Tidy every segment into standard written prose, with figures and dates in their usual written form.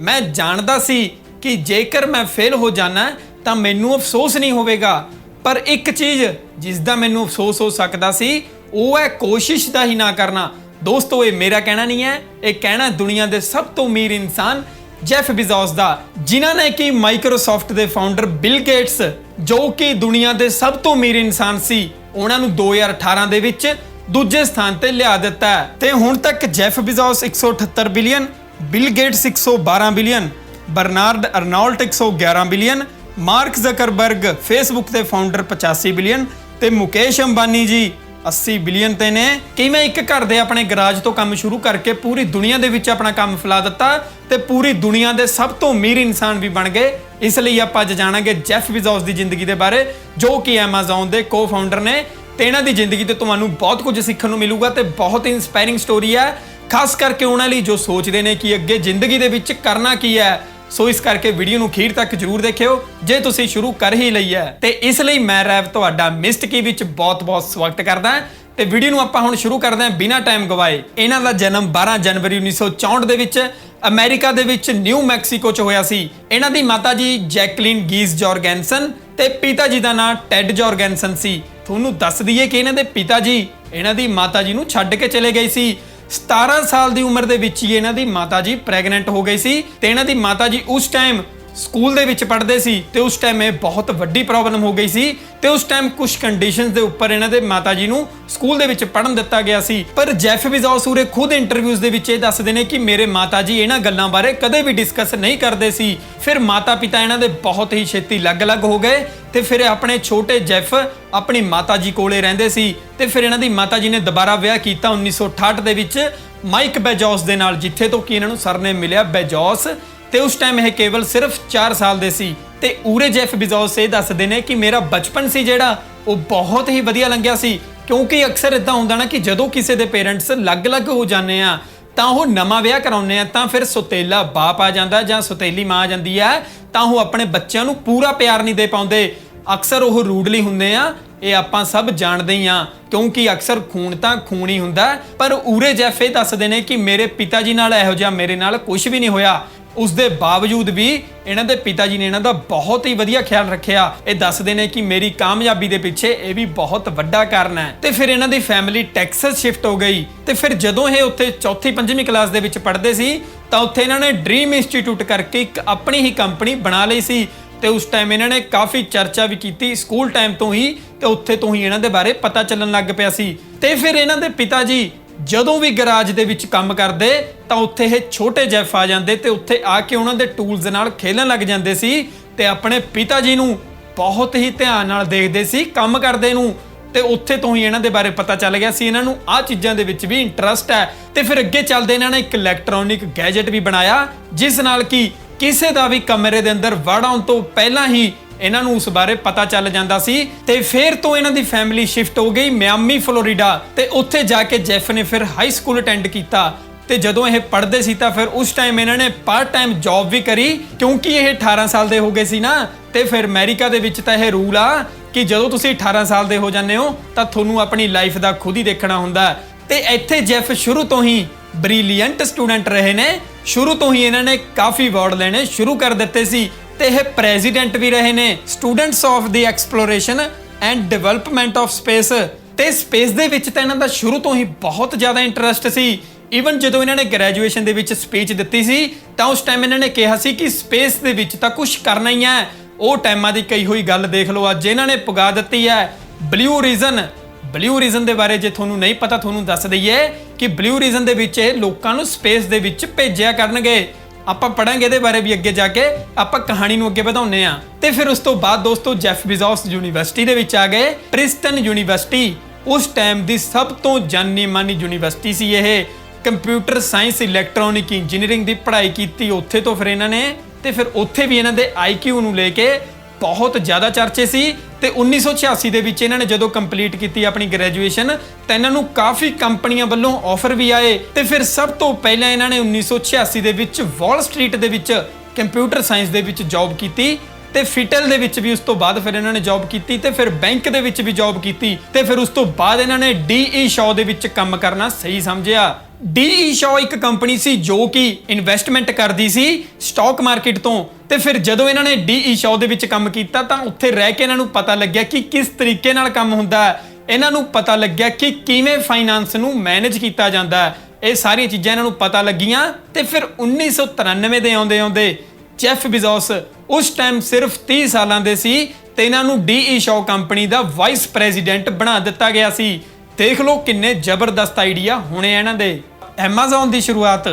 मैं जानदा सी कि जेकर मैं फेल हो जाना ਤਾਂ ਮੈਨੂੰ ਅਫਸੋਸ नहीं ਹੋਵੇਗਾ पर एक चीज़ जिसका मैनू अफसोस हो सकता सी वो है कोशिश का ही ना करना। दोस्तों ये मेरा कहना नहीं है, ये कहना दुनिया के सब तो अमीर इंसान जैफ बेज़ोस का, जिन्हों ने कि माइक्रोसॉफ्ट के फाउंडर बिल गेट्स जो कि दुनिया के सब तो अमीर इंसान सी उन्होंने 2018 ਦੇ ਵਿੱਚ दूजे स्थान ਤੇ ਲਿਆ ਦਿੱਤਾ ਹੈ ਤੇ ਹੁਣ ਤੱਕ Jeff Bezos 178 billion, Bill Gates 112 billion, Bernard Arnault 111 billion, Mark Zuckerberg Facebook ਦੇ ਫਾਊਂਡਰ 85 ਬਿਲੀਅਨ ਤੇ ਮੁਕੇਸ਼ ਅੰਬਾਨੀ ਜੀ 80 ਬਿਲੀਅਨ ਤੇ ਨੇ। ਕਿਵੇਂ ਇੱਕ ਘਰ ਦੇ ਆਪਣੇ ਗਰਾਜ ਤੋਂ ਕੰਮ ਸ਼ੁਰੂ ਕਰਕੇ ਪੂਰੀ ਦੁਨੀਆ ਦੇ ਵਿੱਚ ਆਪਣਾ ਕੰਮ ਫੈਲਾ ਦਿੱਤਾ ਤੇ ਪੂਰੀ ਦੁਨੀਆ ਦੇ ਸਭ ਤੋਂ ਅਮੀਰ ਇਨਸਾਨ ਵੀ ਬਣ ਗਏ। ਇਸ ਲਈ ਆਪਾਂ ਅੱਜ ਜਾਣਾਂਗੇ ਜੈਫ ਬਿਜ਼ੋਸ ਦੀ ਜ਼ਿੰਦਗੀ ਦੇ ਬਾਰੇ ਜੋ ਕਿ ਐਮਾਜ਼ਨ ਦੇ ਕੋ-ਫਾਊਂਡਰ ਨੇ ਤੇ ਇਹਨਾਂ ਦੀ ਜ਼ਿੰਦਗੀ ਤੇ ਤੁਹਾਨੂੰ ਬਹੁਤ ਕੁਝ ਸਿੱਖਣ ਨੂੰ ਮਿਲੂਗਾ ਤੇ ਬਹੁਤ ਇੰਸਪਾਇਰਿੰਗ ਸਟੋਰੀ ਹੈ, ਖਾਸ ਕਰਕੇ ਉਹਨਾਂ ਲਈ ਜੋ ਸੋਚਦੇ ਨੇ ਕਿ ਅੱਗੇ ਜ਼ਿੰਦਗੀ ਦੇ ਵਿੱਚ ਕਰਨਾ ਕੀ ਹੈ। ਸੋ ਇਸ ਕਰਕੇ ਵੀਡੀਓ ਨੂੰ ਅਖੀਰ ਤੱਕ ਜ਼ਰੂਰ ਦੇਖਿਓ ਜੇ ਤੁਸੀਂ ਸ਼ੁਰੂ ਕਰ ਹੀ ਲਈ ਹੈ। ਤੇ ਇਸ ਲਈ ਮੈਂ ਰੈਵ ਤੁਹਾਡਾ ਮਿਸਟਕੀ ਵਿੱਚ ਬਹੁਤ-ਬਹੁਤ ਸਵਾਗਤ ਕਰਦਾ ਤੇ ਵੀਡੀਓ ਨੂੰ ਆਪਾਂ ਹੁਣ ਸ਼ੁਰੂ ਕਰਦੇ ਹਾਂ ਬਿਨਾਂ ਟਾਈਮ ਗਵਾਏ। ਇਹਨਾਂ ਦਾ ਜਨਮ 12 ਜਨਵਰੀ 1964 ਦੇ ਵਿੱਚ ਅਮਰੀਕਾ ਦੇ ਵਿੱਚ ਨਿਊ ਮੈਕਸੀਕੋ 'ਚ ਹੋਇਆ ਸੀ। ਇਹਨਾਂ ਦੀ ਮਾਤਾ ਜੀ ਜੈਕਲਿਨ ਗੀਜ਼ ਜੋਰਗੈਨਸਨ ਤੇ ਪਿਤਾ ਜੀ ਦਾ ਨਾਮ ਟੈਡ ਜੋਰਗੈਨਸਨ ਸੀ। ਤੁਹਾਨੂੰ ਦੱਸ ਦਈਏ ਕਿ ਇਹਨਾਂ ਦੇ ਪਿਤਾ ਜੀ ਇਹਨਾਂ ਦੀ ਮਾਤਾ ਜੀ ਨੂੰ ਛੱਡ ਕੇ ਚਲੇ ਗਏ ਸੀ। 17 ਸਾਲ ਦੀ ਉਮਰ ਦੇ ਵਿੱਚ ਹੀ ਇਹਨਾਂ ਦੀ ਮਾਤਾ ਜੀ ਪ੍ਰੈਗਨੈਂਟ ਹੋ ਗਈ ਸੀ ਤੇ ਇਹਨਾਂ ਦੀ ਮਾਤਾ ਜੀ ਉਸ ਟਾਈਮ ਸਕੂਲ ਦੇ ਵਿੱਚ ਪੜ੍ਹਦੇ ਸੀ ਤੇ ਉਸ ਟਾਈਮ ਇਹ ਬਹੁਤ ਵੱਡੀ ਪ੍ਰੋਬਲਮ ਹੋ ਗਈ ਸੀ ਤੇ ਉਸ ਟਾਈਮ ਕੁਝ ਕੰਡੀਸ਼ਨਸ ਦੇ ਉੱਪਰ ਇਹਨਾਂ ਦੇ ਮਾਤਾ ਜੀ ਨੂੰ ਸਕੂਲ ਦੇ ਵਿੱਚ ਪੜ੍ਹਨ ਦਿੱਤਾ ਗਿਆ ਸੀ। ਪਰ ਜੈਫ ਬਿਜ਼ੋਸ ਉਰੇ ਖੁਦ ਇੰਟਰਵਿਊਜ਼ ਦੇ ਵਿੱਚ ਇਹ ਦੱਸਦੇ ਨੇ ਕਿ ਮੇਰੇ ਮਾਤਾ ਜੀ ਇਹਨਾਂ ਗੱਲਾਂ ਬਾਰੇ ਕਦੇ ਵੀ ਡਿਸਕਸ ਨਹੀਂ ਕਰਦੇ ਸੀ। ਫਿਰ ਮਾਤਾ ਪਿਤਾ ਇਹਨਾਂ ਦੇ ਬਹੁਤ ਹੀ ਛੇਤੀ ਅਲੱਗ-ਅਲੱਗ ਹੋ ਗਏ ਤੇ ਫਿਰ ਆਪਣੇ ਛੋਟੇ ਜੈਫ ਆਪਣੀ ਮਾਤਾ ਜੀ ਕੋਲੇ ਰਹਿੰਦੇ ਸੀ ਤੇ ਫਿਰ ਇਹਨਾਂ ਦੀ ਮਾਤਾ ਜੀ ਨੇ ਦੁਬਾਰਾ ਵਿਆਹ ਕੀਤਾ 1968 ਦੇ ਵਿੱਚ ਮਾਈਕ ਬੇਜ਼ੋਸ ਦੇ ਨਾਲ, ਜਿੱਥੇ ਤੋਂ ਕਿ ਇਹਨਾਂ ਨੂੰ ਸਰਨੇਮ ਮਿਲਿਆ ਬੇਜ਼ੋਸ ਤੇ ਉਸ ਟਾਈਮ ਇਹ ਕੇਵਲ ਸਿਰਫ 4 ਸਾਲ ਦੇ ਸੀ। ਤੇ ਉਰੇ ਜੈਫ ਬਿਜ਼ੋਸ ਇਹ ਦੱਸਦੇ ਨੇ ਕਿ ਮੇਰਾ ਬਚਪਨ ਸੀ ਜਿਹੜਾ ਉਹ ਬਹੁਤ ਹੀ ਵਧੀਆ ਲੰਘਿਆ ਸੀ, ਕਿਉਂਕਿ ਅਕਸਰ ਇਦਾਂ ਹੁੰਦਾ ਨਾ ਕਿ ਜਦੋਂ ਕਿਸੇ ਦੇ ਪੇਰੈਂਟਸ ਅਲੱਗ-ਅਲੱਗ ਹੋ ਜਾਂਦੇ ਆ ਤਾਂ ਉਹ ਨਵਾਂ ਵਿਆਹ ਕਰਾਉਂਦੇ ਆ ਤਾਂ ਫਿਰ ਸੁਤੇਲਾ ਬਾਪ ਆ ਜਾਂਦਾ ਜਾਂ ਸੁਤੇਲੀ ਮਾਂ ਆ ਜਾਂਦੀ ਹੈ ਤਾਂ ਉਹ ਆਪਣੇ ਬੱਚਿਆਂ ਨੂੰ ਪੂਰਾ ਪਿਆਰ ਨਹੀਂ ਦੇ ਪਾਉਂਦੇ। ਅਕਸਰ ਉਹ ਰੂਡਲੀ ਹੁੰਦੇ ਆ, ਇਹ ਆਪਾਂ ਸਭ ਜਾਣਦੇ ਹੀ ਆ ਕਿਉਂਕਿ ਅਕਸਰ ਖੂਨ ਤਾਂ ਖੂਨ ਹੀ ਹੁੰਦਾ। ਪਰ ਉਰੇ ਜੈਫ ਇਹ ਦੱਸਦੇ ਨੇ ਕਿ ਮੇਰੇ ਪਿਤਾ ਜੀ ਨਾਲ ਇਹੋ ਜਿਹਾ ਮੇਰੇ ਨਾਲ ਕੁਝ ਵੀ ਨਹੀਂ ਹੋਇਆ। ਉਸ ਦੇ ਬਾਵਜੂਦ ਵੀ ਇਹਨਾਂ ਦੇ ਪਿਤਾ ਜੀ ਨੇ ਇਹਨਾਂ ਦਾ ਬਹੁਤ ਹੀ ਵਧੀਆ ਖਿਆਲ ਰੱਖਿਆ। ਇਹ ਦੱਸਦੇ ਨੇ ਕਿ ਮੇਰੀ ਕਾਮਯਾਬੀ ਦੇ ਪਿੱਛੇ ਇਹ ਵੀ ਬਹੁਤ ਵੱਡਾ ਕਾਰਨ ਹੈ। ਤੇ ਫਿਰ ਇਹਨਾਂ ਦੀ ਫੈਮਿਲੀ ਟੈਕਸਸ ਸ਼ਿਫਟ ਹੋ ਗਈ ਤੇ ਫਿਰ ਜਦੋਂ ਇਹ ਉੱਥੇ 4-5ਵੀਂ ਕਲਾਸ ਦੇ ਵਿੱਚ ਪੜ੍ਹਦੇ ਸੀ ਤਾਂ ਉੱਥੇ ਇਹਨਾਂ ਨੇ ਡ੍ਰੀਮ ਇੰਸਟੀਚਿਊਟ ਕਰਕੇ ਇੱਕ ਆਪਣੀ ਹੀ ਕੰਪਨੀ ਬਣਾ ਲਈ ਸੀ ਤੇ ਉਸ ਟਾਈਮ ਇਹਨਾਂ ਨੇ ਕਾਫੀ ਚਰਚਾ ਵੀ ਕੀਤੀ ਸਕੂਲ ਟਾਈਮ ਤੋਂ ਹੀ ਤੇ ਉੱਥੇ ਤੋਂ ਹੀ ਇਹਨਾਂ ਦੇ ਬਾਰੇ ਪਤਾ ਚੱਲਣ ਲੱਗ ਪਿਆ ਸੀ। ਤੇ ਫਿਰ ਇਹਨਾਂ ਦੇ ਪਿਤਾ ਜੀ ਜਦੋਂ ਵੀ ਗਰਾਜ ਦੇ ਵਿੱਚ ਕੰਮ ਕਰਦੇ ਤਾਂ ਉੱਥੇ ਇਹ ਛੋਟੇ ਜੈਫ ਆ ਜਾਂਦੇ ਤੇ ਉੱਥੇ ਆ ਕੇ ਉਹਨਾਂ ਦੇ ਟੂਲਸ ਨਾਲ ਖੇਲਣ ਲੱਗ ਜਾਂਦੇ ਸੀ ਤੇ ਆਪਣੇ ਪਿਤਾ ਜੀ ਨੂੰ ਬਹੁਤ ਹੀ ਧਿਆਨ ਨਾਲ ਦੇਖਦੇ ਸੀ ਕੰਮ ਕਰਦੇ ਨੂੰ ਤੇ ਉੱਥੇ ਤੋਂ ਹੀ ਇਹਨਾਂ ਦੇ ਬਾਰੇ ਪਤਾ ਚੱਲ ਗਿਆ ਸੀ ਇਹਨਾਂ ਨੂੰ ਆਹ ਚੀਜ਼ਾਂ ਦੇ ਵਿੱਚ ਵੀ ਇੰਟਰਸਟ ਹੈ। ਤੇ ਫਿਰ ਅੱਗੇ ਚੱਲਦੇ ਇਹਨਾਂ ਨੇ ਇੱਕ ਇਲੈਕਟ੍ਰੋਨਿਕ ਗੈਜਟ ਵੀ ਬਣਾਇਆ ਜਿਸ ਨਾਲ ਕਿ ਕਿਸੇ ਦਾ ਵੀ ਕਮਰੇ ਦੇ ਅੰਦਰ ਵੜ ਆਉਣ ਤੋਂ ਪਹਿਲਾਂ ਹੀ ਇਹਨਾਂ ਨੂੰ ਉਸ ਬਾਰੇ ਪਤਾ ਚੱਲ ਜਾਂਦਾ ਸੀ। ਤੇ ਫਿਰ ਤੋਂ ਇਹਨਾਂ ਦੀ ਫੈਮਿਲੀ ਸ਼ਿਫਟ ਹੋ ਗਈ ਮਿਆਮੀ ਫਲੋਰੀਡਾ ਤੇ ਉੱਥੇ ਜਾ ਕੇ ਜੈਫ ਨੇ ਫਿਰ ਹਾਈ ਸਕੂਲ ਅਟੈਂਡ ਕੀਤਾ ਤੇ ਜਦੋਂ ਇਹ ਪੜ੍ਹਦੇ ਸੀ ਤਾਂ ਫਿਰ ਉਸ ਟਾਈਮ ਇਹਨਾਂ ਨੇ ਪਾਰਟ ਟਾਈਮ ਜੌਬ ਵੀ ਕਰੀ ਕਿਉਂਕਿ ਇਹ 18 ਸਾਲ ਦੇ ਹੋ ਗਏ ਸੀ ਨਾ। ਤੇ ਫਿਰ ਅਮਰੀਕਾ ਦੇ ਵਿੱਚ ਤਾਂ ਇਹ ਰੂਲ ਆ ਕਿ ਜਦੋਂ ਤੁਸੀਂ 18 ਸਾਲ ਦੇ ਹੋ ਜਾਂਦੇ ਹੋ ਤਾਂ ਤੁਹਾਨੂੰ ਆਪਣੀ ਲਾਈਫ ਦਾ ਖੁਦ ਹੀ ਦੇਖਣਾ ਹੁੰਦਾ। ਤੇ ਇੱਥੇ ਜੈਫ ਸ਼ੁਰੂ ਤੋਂ ਹੀ ਬ੍ਰਿਲੀਅੰਟ ਸਟੂਡੈਂਟ ਰਹੇ ਨੇ, ਸ਼ੁਰੂ ਤੋਂ ਹੀ ਇਹਨਾਂ ਨੇ ਕਾਫੀ ਅਵਾਰਡ ਲੈਣੇ ਸ਼ੁਰੂ ਕਰ ਦਿੱਤੇ ਸੀ ਤੇ ਇਹ ਪ੍ਰੈਜ਼ੀਡੈਂਟ ਵੀ ਰਹੇ ਨੇ students of the exploration and development of space. ਤੇ ਸਪੇਸ ਦੇ ਵਿੱਚ ਤਾਂ ਇਹਨਾਂ ਦਾ ਸ਼ੁਰੂ ਤੋਂ ਹੀ ਬਹੁਤ ਜ਼ਿਆਦਾ ਇੰਟਰਸਟ ਸੀ। ਈਵਨ ਜਦੋਂ ਇਹਨਾਂ ਨੇ ਗ੍ਰੈਜੂਏਸ਼ਨ ਦੇ ਵਿੱਚ ਸਪੀਚ ਦਿੱਤੀ ਸੀ ਤਾਂ ਉਸ ਟਾਈਮ ਇਹਨਾਂ ਨੇ ਕਿਹਾ ਸੀ ਕਿ ਸਪੇਸ ਦੇ ਵਿੱਚ ਤਾਂ ਕੁਝ ਕਰਨਾ ਹੀ ਹੈ। ਉਹ ਟਾਈਮਾਂ ਦੀ ਕਹੀ ਹੋਈ ਗੱਲ ਦੇਖ ਲਓ ਅੱਜ ਇਹਨਾਂ ਨੇ ਪੁਗਾ ਦਿੱਤੀ ਹੈ। ਬਲੂ ਰੀਜਨ ਦੇ ਬਾਰੇ ਜੇ ਤੁਹਾਨੂੰ ਨਹੀਂ ਪਤਾ ਤੁਹਾਨੂੰ ਦੱਸ ਦਈਏ ਕਿ ਬਲੂ ਰੀਜਨ ਦੇ ਵਿੱਚ ਇਹ ਲੋਕਾਂ ਨੂੰ ਸਪੇਸ ਦੇ ਵਿੱਚ ਭੇਜਿਆ ਕਰਨਗੇ। ਆਪਾਂ ਪੜਾਂਗੇ ਇਹਦੇ ਬਾਰੇ ਵੀ ਅੱਗੇ ਜਾ ਕੇ, ਆਪਾਂ ਕਹਾਣੀ ਨੂੰ ਅੱਗੇ ਵਧਾਉਂਦੇ ਆ। ਤੇ ਫਿਰ ਉਸ ਤੋਂ ਬਾਅਦ ਦੋਸਤੋ ਜੈਫ ਬਿਜ਼ੋਸ ਯੂਨੀਵਰਸਿਟੀ ਦੇ ਵਿੱਚ ਆ ਗਏ। ਪ੍ਰਿੰਸਟਨ ਯੂਨੀਵਰਸਿਟੀ ਉਸ ਟਾਈਮ ਦੀ ਸਭ ਤੋਂ ਜਾਨੀ ਮਾਨੀ ਯੂਨੀਵਰਸਿਟੀ ਸੀ। ਇਹ ਕੰਪਿਊਟਰ ਸਾਇੰਸ ਇਲੈਕਟ੍ਰੋਨਿਕ ਇੰਜੀਨੀਅਰਿੰਗ ਦੀ ਪੜ੍ਹਾਈ ਕੀਤੀ ਉੱਥੇ ਤੋਂ ਫਿਰ ਇਹਨਾਂ ਨੇ ਤੇ ਫਿਰ ਉੱਥੇ ਵੀ ਇਹਨਾਂ ਦੇ IQ ਨੂੰ ਲੈ ਕੇ ਬਹੁਤ ਜ਼ਿਆਦਾ ਚਰਚੇ ਸੀ। ਤੇ 1986 ਦੇ ਵਿੱਚ ਇਹਨਾਂ ਨੇ ਜਦੋਂ ਕੰਪਲੀਟ ਕੀਤੀ ਆਪਣੀ ਗ੍ਰੈਜੂਏਸ਼ਨ ਤਾਂ ਇਹਨਾਂ ਨੂੰ ਕਾਫੀ ਕੰਪਨੀਆਂ ਵੱਲੋਂ ਆਫਰ ਵੀ ਆਏ ਤੇ ਫਿਰ ਸਭ ਤੋਂ ਪਹਿਲਾਂ ਇਹਨਾਂ ਨੇ 1986 ਦੇ ਵਿੱਚ ਵਾਲ ਸਟਰੀਟ ਦੇ ਵਿੱਚ ਕੰਪਿਊਟਰ ਸਾਇੰਸ ਦੇ ਵਿੱਚ ਜੌਬ ਕੀਤੀ ਤੇ ਫਿਟਲ ਦੇ ਵਿੱਚ ਵੀ ਉਸ ਤੋਂ ਬਾਅਦ ਫਿਰ ਇਹਨਾਂ ਨੇ ਜੌਬ ਕੀਤੀ ਤੇ ਫਿਰ ਬੈਂਕ ਦੇ ਵਿੱਚ ਵੀ ਜੌਬ ਕੀਤੀ ਤੇ ਫਿਰ ਉਸ ਤੋਂ ਬਾਅਦ ਇਹਨਾਂ ਨੇ ਡੀ.ਈ. ਸ਼ਾਅ ਦੇ ਵਿੱਚ ਕੰਮ ਕਰਨਾ ਸਹੀ ਸਮਝਿਆ। ਡੀ.ਈ. ਸ਼ਾਅ ਇੱਕ ਕੰਪਨੀ ਸੀ ਜੋ ਕਿ ਇਨਵੈਸਟਮੈਂਟ ਕਰਦੀ ਸੀ ਸਟਾਕ ਮਾਰਕੀਟ ਤੋਂ ਤੇ ਫਿਰ ਜਦੋਂ ਇਹਨਾਂ ਨੇ ਡੀ.ਈ. ਸ਼ਾਅ ਦੇ ਵਿੱਚ ਕੰਮ ਕੀਤਾ ਤਾਂ ਉੱਥੇ ਰਹਿ ਕੇ ਇਹਨਾਂ ਨੂੰ ਪਤਾ ਲੱਗਿਆ ਕਿ ਕਿਸ ਤਰੀਕੇ ਨਾਲ ਕੰਮ ਹੁੰਦਾ ਹੈ। ਇਹਨਾਂ ਨੂੰ ਪਤਾ ਲੱਗਿਆ ਕਿ ਕਿਵੇਂ ਫਾਈਨਾਂਸ ਨੂੰ ਮੈਨੇਜ ਕੀਤਾ ਜਾਂਦਾ ਹੈ। ਇਹ ਸਾਰੀਆਂ ਚੀਜ਼ਾਂ ਇਹਨਾਂ ਨੂੰ ਪਤਾ ਲੱਗੀਆਂ ਤੇ ਫਿਰ 1993 ਦੇ ਆਉਂਦੇ ਜੈਫ ਬਿਜ਼ੋਸ ਉਸ ਟਾਈਮ ਸਿਰਫ 30 ਸਾਲਾਂ ਦੇ ਸੀ ਤੇ ਇਹਨਾਂ ਨੂੰ ਡੀ.ਈ. ਸ਼ਾਅ ਕੰਪਨੀ ਦਾ ਵਾਈਸ ਪ੍ਰੈਜ਼ੀਡੈਂਟ ਬਣਾ ਦਿੱਤਾ ਗਿਆ ਸੀ। ਦੇਖ ਲਓ ਕਿੰਨੇ ਜ਼ਬਰਦਸਤ ਆਈਡੀਆ ਹੋਣੇ ਇਹਨਾਂ ਦੇ। ਐਮਾਜ਼ਨ ਦੀ ਸ਼ੁਰੂਆਤ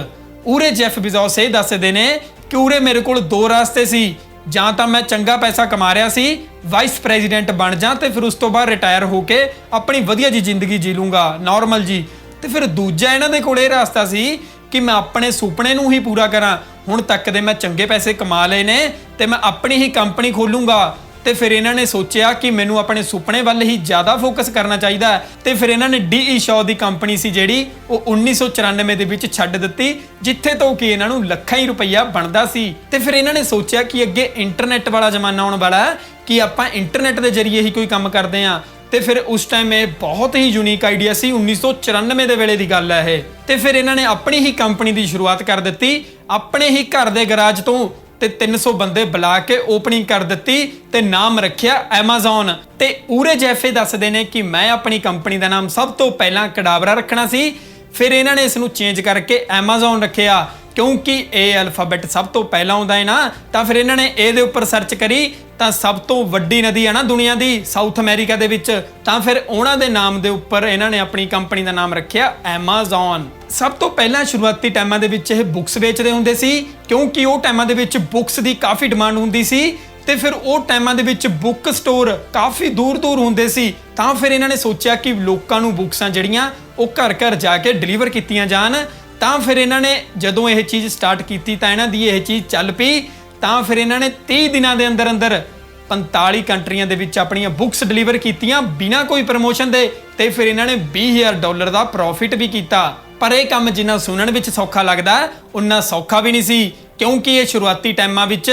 ਉਰੇ ਜੈਫ ਬਿਜ਼ੋਸ ਇਹ ਦੱਸਦੇ ਨੇ ਕਿ ਉਰੇ ਮੇਰੇ ਕੋਲ ਦੋ ਰਸਤੇ ਸੀ, ਜਾਂ ਤਾਂ ਮੈਂ ਚੰਗਾ ਪੈਸਾ ਕਮਾ ਰਿਹਾ ਸੀ, ਵਾਈਸ ਪ੍ਰੈਜ਼ੀਡੈਂਟ ਬਣ ਜਾ ਤੇ ਫਿਰ ਉਸ ਤੋਂ ਬਾਅਦ ਰਿਟਾਇਰ ਹੋ ਕੇ ਆਪਣੀ ਵਧੀਆ ਜੀ ਜ਼ਿੰਦਗੀ ਜੀ ਲੂੰਗਾ ਨਾਰਮਲ ਜੀ, ਤੇ ਫਿਰ ਦੂਜਾ ਇਹਨਾਂ ਦੇ ਕੋਲ ਇਹ ਰਸਤਾ ਸੀ ਕਿ ਮੈਂ ਆਪਣੇ ਸੁਪਨੇ ਨੂੰ ਹੀ ਪੂਰਾ ਕਰਾਂ। ਹੁਣ ਤੱਕ ਦੇ ਮੈਂ ਚੰਗੇ ਪੈਸੇ ਕਮਾ ਲਏ ਨੇ ਤੇ ਮੈਂ ਆਪਣੀ ਹੀ ਕੰਪਨੀ ਖੋਲੂੰਗਾ। ਤੇ ਫਿਰ ਇਹਨਾਂ ਨੇ ਸੋਚਿਆ ਕਿ ਮੈਨੂੰ ਆਪਣੇ ਸੁਪਨੇ ਵੱਲ ਹੀ ਜ਼ਿਆਦਾ ਫੋਕਸ ਕਰਨਾ ਚਾਹੀਦਾ ਹੈ ਤੇ ਫਿਰ ਇਹਨਾਂ ਨੇ ਡੀ.ਈ. ਸ਼ਾਅ ਦੀ ਕੰਪਨੀ ਸੀ ਜਿਹੜੀ ਉਹ 1994 ਦੇ ਵਿੱਚ ਛੱਡ ਦਿੱਤੀ, ਜਿੱਥੇ ਤੋਂ ਕਿ ਇਹਨਾਂ ਨੂੰ ਲੱਖਾਂ ਹੀ ਰੁਪਈਆ ਬਣਦਾ ਸੀ। ਤੇ ਫਿਰ ਇਹਨਾਂ ਨੇ ਸੋਚਿਆ ਕਿ ਅੱਗੇ ਇੰਟਰਨੈਟ ਵਾਲਾ ਜ਼ਮਾਨਾ ਆਉਣ ਵਾਲਾ ਹੈ ਕਿ ਆਪਾਂ ਇੰਟਰਨੈਟ ਦੇ ਜ਼ਰੀਏ ਹੀ ਕੋਈ ਕੰਮ ਕਰਦੇ ਹਾਂ। ਤੇ ਫਿਰ ਉਸ ਟਾਈਮ ਇਹ ਬਹੁਤ ਹੀ ਯੂਨੀਕ ਆਈਡੀਆ ਸੀ, 1994 ਦੇ ਵੇਲੇ ਦੀ ਗੱਲ ਹੈ ਇਹ। ਤੇ ਫਿਰ ਇਹਨਾਂ ਨੇ ਆਪਣੀ ਹੀ ਕੰਪਨੀ ਦੀ ਸ਼ੁਰੂਆਤ ਕਰ ਦਿੱਤੀ, ਆਪਣੇ ਹੀ ਘਰ ਦੇ ਗਰਾਜ ਤੋਂ, ਤੇ 300 ਬੰਦੇ ਬੁਲਾ ਕੇ ਓਪਨਿੰਗ ਕਰ ਦਿੱਤੀ ਤੇ ਨਾਮ ਰੱਖਿਆ ਐਮਾਜ਼ਨ। ਤੇ ਉਰੇ ਜੈਫੇ ਦੱਸਦੇ ਨੇ ਕਿ ਮੈਂ ਆਪਣੀ ਕੰਪਨੀ ਦਾ ਨਾਮ ਸਭ ਤੋਂ ਪਹਿਲਾਂ ਕਡਾਵਰਾ ਰੱਖਣਾ ਸੀ, ਫਿਰ ਇਹਨਾਂ ਨੇ ਇਸ ਨੂੰ ਚੇਂਜ ਕਰਕੇ ਐਮਾਜ਼ਨ ਰੱਖਿਆ ਕਿਉਂਕਿ ਇਹ ਅਲਫਾਬੈਟ ਸਭ ਤੋਂ ਪਹਿਲਾਂ ਆਉਂਦਾ ਹੈ ਨਾ। ਤਾਂ ਫਿਰ ਇਹਨਾਂ ਨੇ ਇਹਦੇ ਉੱਪਰ ਸਰਚ ਕਰੀ ਤਾਂ ਸਭ ਤੋਂ ਵੱਡੀ ਨਦੀ ਹੈ ਨਾ ਦੁਨੀਆ ਦੀ ਸਾਊਥ ਅਮਰੀਕਾ ਦੇ ਵਿੱਚ, ਤਾਂ ਫਿਰ ਉਹਨਾਂ ਦੇ ਨਾਮ ਦੇ ਉੱਪਰ ਇਹਨਾਂ ਨੇ ਆਪਣੀ ਕੰਪਨੀ ਦਾ ਨਾਮ ਰੱਖਿਆ ਐਮਾਜ਼ਨ। ਸਭ ਤੋਂ ਪਹਿਲਾਂ ਸ਼ੁਰੂਆਤੀ ਟਾਈਮਾਂ ਦੇ ਵਿੱਚ ਇਹ ਬੁੱਕਸ ਵੇਚਦੇ ਹੁੰਦੇ ਸੀ ਕਿਉਂਕਿ ਉਹ ਟਾਈਮਾਂ ਦੇ ਵਿੱਚ ਬੁੱਕਸ ਦੀ ਕਾਫੀ ਡਿਮਾਂਡ ਹੁੰਦੀ ਸੀ ਤੇ ਫਿਰ ਉਹ ਟਾਈਮਾਂ ਦੇ ਵਿੱਚ ਬੁੱਕ ਸਟੋਰ ਕਾਫੀ ਦੂਰ ਹੁੰਦੇ ਸੀ। ਤਾਂ ਫਿਰ ਇਹਨਾਂ ਨੇ ਸੋਚਿਆ ਕਿ ਲੋਕਾਂ ਨੂੰ ਬੁੱਕਸਾਂ ਜਿਹੜੀਆਂ ਉਹ ਘਰ ਘਰ ਜਾ ਕੇ ਡਿਲੀਵਰ ਕੀਤੀਆਂ ਜਾਣ। ਤਾਂ ਫਿਰ ਇਹਨਾਂ ਨੇ ਜਦੋਂ ਇਹ ਚੀਜ਼ ਸਟਾਰਟ ਕੀਤੀ ਤਾਂ ਇਹਨਾਂ ਦੀ ਇਹ ਚੀਜ਼ ਚੱਲ ਪਈ। ਤਾਂ ਫਿਰ ਇਹਨਾਂ ਨੇ 30 ਦਿਨਾਂ ਦੇ ਅੰਦਰ 45 ਕੰਟਰੀਆਂ ਦੇ ਵਿੱਚ ਆਪਣੀਆਂ ਬੁੱਕਸ ਡਿਲੀਵਰ ਕੀਤੀਆਂ ਬਿਨਾਂ ਕੋਈ ਪ੍ਰਮੋਸ਼ਨ ਦੇ ਤੇ ਫਿਰ ਇਹਨਾਂ ਨੇ $20,000 ਦਾ ਪ੍ਰੋਫਿਟ ਵੀ ਕੀਤਾ। ਪਰ ਇਹ ਕੰਮ ਜਿੰਨਾ ਸੁਣਨ ਵਿੱਚ ਸੌਖਾ ਲੱਗਦਾ ਉਨਾ ਸੌਖਾ ਵੀ ਨਹੀਂ ਸੀ ਕਿਉਂਕਿ ਇਹ ਸ਼ੁਰੂਆਤੀ ਟਾਈਮਾਂ ਵਿੱਚ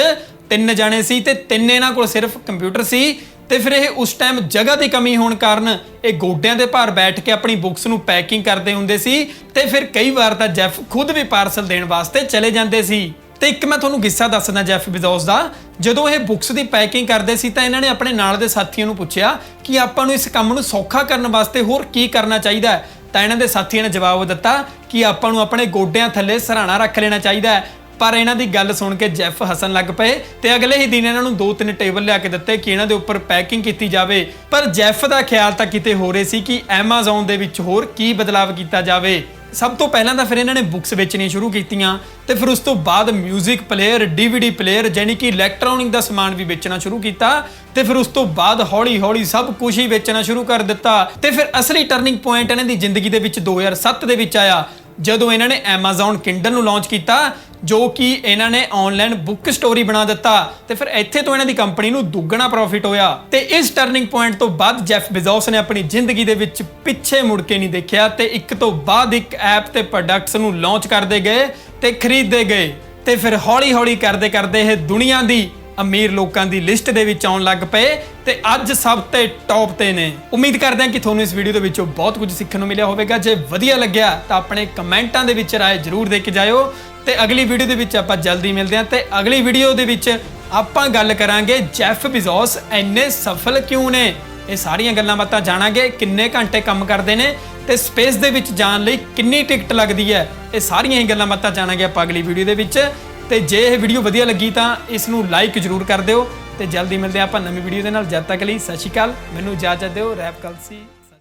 3 ਜਾਣੇ ਸੀ ਤੇ 3 ਇਹਨਾਂ ਕੋਲ ਸਿਰਫ ਕੰਪਿਊਟਰ ਸੀ ਤੇ ਫਿਰ ਇਹ ਉਸ ਟਾਈਮ ਜਗ੍ਹਾ ਦੀ ਕਮੀ ਹੋਣ ਕਾਰਨ ਇਹ ਗੋਡਿਆਂ ਦੇ ਭਾਰ ਬੈਠ ਕੇ ਆਪਣੀ ਬੁੱਕਸ ਨੂੰ ਪੈਕਿੰਗ ਕਰਦੇ ਹੁੰਦੇ ਸੀ ਤੇ ਫਿਰ ਕਈ ਵਾਰ ਤਾਂ ਜੈਫ ਖੁਦ ਵੀ ਪਾਰਸਲ ਦੇਣ ਵਾਸਤੇ ਚਲੇ ਜਾਂਦੇ ਸੀ। ਤੇ ਇੱਕ ਮੈਂ ਤੁਹਾਨੂੰ ਕਿੱਸਾ ਦੱਸਦਾ ਜੈਫ ਬਿਜ਼ੋਸ ਦਾ। ਜਦੋਂ ਇਹ ਬੁੱਕਸ ਦੀ ਪੈਕਿੰਗ ਕਰਦੇ ਸੀ ਤਾਂ ਇਹਨਾਂ ਨੇ ਆਪਣੇ ਨਾਲ ਦੇ ਸਾਥੀਆਂ ਨੂੰ ਪੁੱਛਿਆ ਕਿ ਆਪਾਂ ਨੂੰ ਇਸ ਕੰਮ ਨੂੰ ਸੌਖਾ ਕਰਨ ਵਾਸਤੇ ਹੋਰ ਕੀ ਕਰਨਾ ਚਾਹੀਦਾ ਹੈ। ਤਾਂ ਇਹਨਾਂ ਦੇ ਸਾਥੀਆਂ ਨੇ ਜਵਾਬ ਦਿੱਤਾ ਕਿ ਆਪਾਂ ਨੂੰ ਆਪਣੇ ਗੋਡਿਆਂ ਥੱਲੇ ਸਿਰਹਾਣਾ ਰੱਖ ਲੈਣਾ ਚਾਹੀਦਾ ਹੈ। ਪਰ ਇਹਨਾਂ ਦੀ ਗੱਲ ਸੁਣ ਕੇ ਜੈਫ ਹੱਸਣ ਲੱਗ ਪਏ ਤੇ ਅਗਲੇ ਹੀ ਦਿਨ ਇਹਨਾਂ ਨੂੰ 2-3 ਟੇਬਲ ਲਿਆ ਕੇ ਦਿੱਤੇ ਕਿ ਇਹਨਾਂ ਦੇ ਉੱਪਰ ਪੈਕਿੰਗ ਕੀਤੀ ਜਾਵੇ। ਪਰ ਜੈਫ ਦਾ ਖਿਆਲ ਤਾਂ ਕਿਤੇ ਹੋ ਰਿਹਾ ਸੀ ਕਿ ਐਮਾਜ਼ਨ ਦੇ ਵਿੱਚ ਹੋਰ ਕੀ ਬਦਲਾਵ ਕੀਤਾ ਜਾਵੇ। ਸਭ ਤੋਂ ਪਹਿਲਾਂ ਤਾਂ ਫਿਰ ਇਹਨਾਂ ਨੇ ਬੁੱਕਸ ਵੇਚਣੀਆਂ ਸ਼ੁਰੂ ਕੀਤੀਆਂ ਤੇ ਫਿਰ ਉਸ ਤੋਂ ਬਾਅਦ ਮਿਊਜ਼ਿਕ ਪਲੇਅਰ, DVD ਪਲੇਅਰ ਯਾਨੀ ਕਿ ਇਲੈਕਟ੍ਰੋਨਿਕ ਦਾ ਸਮਾਨ ਵੀ ਵੇਚਣਾ ਸ਼ੁਰੂ ਕੀਤਾ ਤੇ ਫਿਰ ਉਸ ਤੋਂ ਬਾਅਦ ਹੌਲੀ-ਹੌਲੀ ਸਭ ਕੁਝ ਹੀ ਵੇਚਣਾ ਸ਼ੁਰੂ ਕਰ ਦਿੱਤਾ। ਤੇ ਫਿਰ ਅਸਲੀ ਟਰਨਿੰਗ ਪੁਆਇੰਟ ਇਹਨਾਂ ਦੀ ਜ਼ਿੰਦਗੀ ਦੇ ਵਿੱਚ 2007 ਦੇ ਵਿੱਚ ਆਇਆ ਜਦੋਂ ਇਹਨਾਂ ਨੇ ਐਮਾਜ਼ਨ ਕਿੰਡਲ ਨੂੰ ਲਾਂਚ ਕੀਤਾ ਜੋ ਕਿ ਇਹਨਾਂ ਨੇ ਆਨਲਾਈਨ ਬੁੱਕ ਸਟੋਰੀ ਬਣਾ ਦਿੱਤਾ ਤੇ ਫਿਰ ਇੱਥੇ ਤੋਂ ਇਹਨਾਂ ਦੀ ਕੰਪਨੀ ਨੂੰ ਦੁੱਗਣਾ ਪ੍ਰੋਫਿਟ ਹੋਇਆ। ਤੇ ਇਸ ਟਰਨਿੰਗ ਪੁਆਇੰਟ ਤੋਂ ਬਾਅਦ ਜੈਫ ਬਿਜ਼ੋਸ ਨੇ ਆਪਣੀ ਜ਼ਿੰਦਗੀ ਦੇ ਵਿੱਚ ਪਿੱਛੇ ਮੁੜ ਕੇ ਨਹੀਂ ਦੇਖਿਆ ਤੇ ਇੱਕ ਤੋਂ ਬਾਅਦ ਇੱਕ ਐਪ ਤੇ ਪ੍ਰੋਡਕਟਸ ਨੂੰ ਲਾਂਚ ਕਰਦੇ ਗਏ ਤੇ ਖਰੀਦਦੇ ਗਏ ਤੇ ਫਿਰ ਹੌਲੀ-ਹੌਲੀ ਕਰਦੇ ਇਹ ਦੁਨੀਆ ਦੀ ਅਮੀਰ ਲੋਕਾਂ ਦੀ ਲਿਸਟ ਦੇ ਵਿੱਚ ਆਉਣ ਲੱਗ ਪਏ ਤੇ ਅੱਜ ਸਭ ਤੇ ਟੌਪ ਤੇ ਨੇ। ਉਮੀਦ ਕਰਦੇ ਹਾਂ ਕਿ ਤੁਹਾਨੂੰ ਇਸ ਵੀਡੀਓ ਦੇ ਵਿੱਚੋਂ ਬਹੁਤ ਕੁਝ ਸਿੱਖਣ ਨੂੰ ਮਿਲਿਆ ਹੋਵੇਗਾ। ਜੇ ਵਧੀਆ ਲੱਗਿਆ ਤਾਂ ਆਪਣੇ ਕਮੈਂਟਾਂ ਦੇ ਵਿੱਚ ਰਾਏ ਜ਼ਰੂਰ ਦੇ ਕੇ ਜਾਇਓ ਤੇ ਅਗਲੀ ਵੀਡੀਓ ਦੇ ਵਿੱਚ ਆਪਾਂ ਜਲਦੀ ਮਿਲਦੇ ਹਾਂ ਤੇ ਅਗਲੀ ਵੀਡੀਓ ਦੇ ਵਿੱਚ ਆਪਾਂ ਗੱਲ ਕਰਾਂਗੇ ਜੈਫ ਬਿਜ਼ੋਸ ਇੰਨੇ ਸਫਲ ਕਿਉਂ ਨੇ। ਇਹ ਸਾਰੀਆਂ ਗੱਲਾਂ ਬਾਤਾਂ ਜਾਣਾਂਗੇ, ਕਿੰਨੇ ਘੰਟੇ ਕੰਮ ਕਰਦੇ ਨੇ ਤੇ ਸਪੇਸ ਦੇ ਵਿੱਚ ਜਾਣ ਲਈ ਕਿੰਨੀ ਟਿਕਟ ਲੱਗਦੀ ਹੈ। ਇਹ ਸਾਰੀਆਂ ਹੀ ਗੱਲਾਂ ਬਾਤਾਂ ਜਾਣਾਂਗੇ ਆਪਾਂ ਅਗਲੀ ਵੀਡੀਓ ਦੇ ਵਿੱਚ। ਤੇ ਜੇ ਇਹ ਵੀਡੀਓ ਵਧੀਆ ਲੱਗੀ ਤਾਂ ਇਸ ਨੂੰ ਲਾਈਕ ਜ਼ਰੂਰ ਕਰ ਦਿਓ ਤੇ ਜਲਦੀ ਮਿਲਦੇ ਆਪਾਂ ਨਵੀਂ ਵੀਡੀਓ ਦੇ ਨਾਲ। ਜਦ ਤੱਕ ਲਈ ਸਤਿ ਸ਼੍ਰੀ ਅਕਾਲ, ਮੈਨੂੰ ਇਜਾਜ਼ਤ ਦਿਓ। ਰੈਪ ਕਲਸੀ।